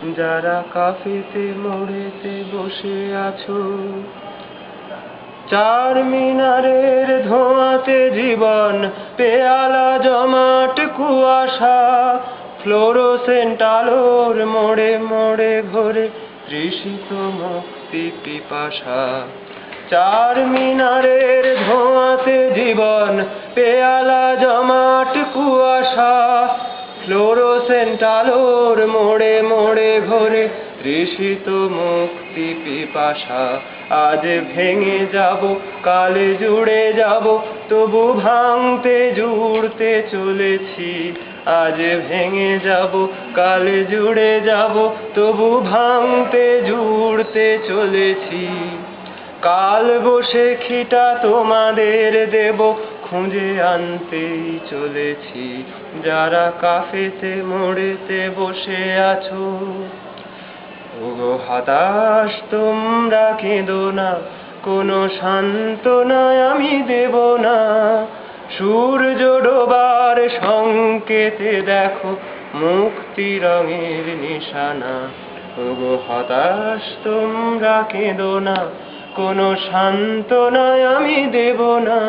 যারা কাফেতে মোড়েতে বসে আছো, চার মিনারের ধোঁয়াতে জীবন, পেয়ালা জমাট কুয়াশা, ফ্লোরোসেন্ট আলোর মোড়ে মোড়ে ঘোরে তৃষিত মুক্তি পিপাসা। চার মিনারের ধোঁয়াতে জীবন, পেয়ালা জমাট কুয়াশা, ফ্লোরোসেন্ট আলোর মোড়ে মোড়ে ঘোরে তৃষিত মুক্তি পিপাসা। আজ ভেঙে যাব, কাল জুড়ে যাব, তবু ভাঙতে জুড়তে চলেছি। আজ ভেঙে যাব, কাল জুড়ে যাব, তবু ভাঙতে জুড়তে চলেছি। কাল বৈশাখীটা তোমাদের দেব, খুঁজে আনতেই চলেছি। যারা কাফেতে মোড়েতে বসে আছো, ওগো হতাশ তোমরা কেঁদো না, কোনো সান্ত্বনায় আমি দেব না। সূর্য ডোবার সংকেতে দেখো মুক্তি রঙের নিশানা। ওগো হতাশ তোমরা কেঁদো না, কোনো সান্ত্বনায় আমি দেব না।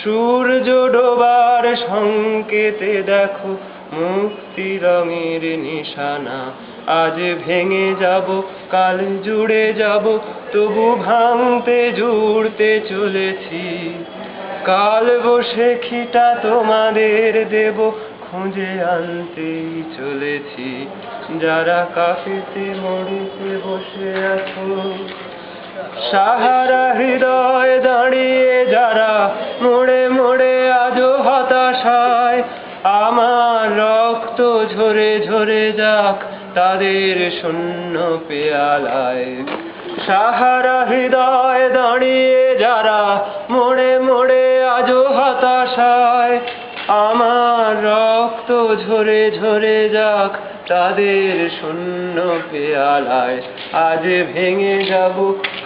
সূর্য ডোবার সংকেতে দেখো মুক্তি রঙের নিশানা। আজ ভেঙে যাব, কাল জুড়ে যাব, তবু ভাঙতে জুড়তে চলেছি। কাল বৈশাখীটা তোমাদের দেব, খুঁজে আনতেই চলেছি। যারা কাফেতে মোড়েতে বসে আছো, সাহারা হৃদয় দাঁড়িয়ে যারা মোড়ে মোড়ে আজো হতাশায়, আমার রক্ত ঝরে ঝরে যাক তাদের শূন্য পেয়ালায়। সাহারা হৃদয় দাঁড়িয়ে যারা মোড়ে মোড়ে আজো হতাশায়, আমার রক্ত ঝরে ঝরে যাক তাদের শূন্য পেয়ালায়। আজ ভেঙে যাব,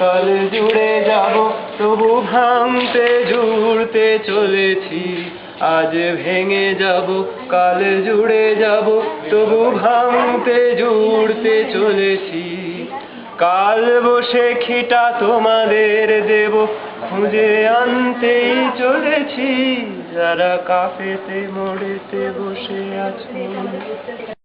কাল জুড়ে যাব, তবু ভাঙতে জুড়তে চলেছি। আজ ভেঙে যাব, কাল জুড়ে যাব, তবু ভাঙতে জুড়তে চলেছি। কাল বৈশাখীটা তোমাদের দেব, খুঁজে আনতেই চলেছি। যারা কাফেতে মোড়েতে বসে আছো।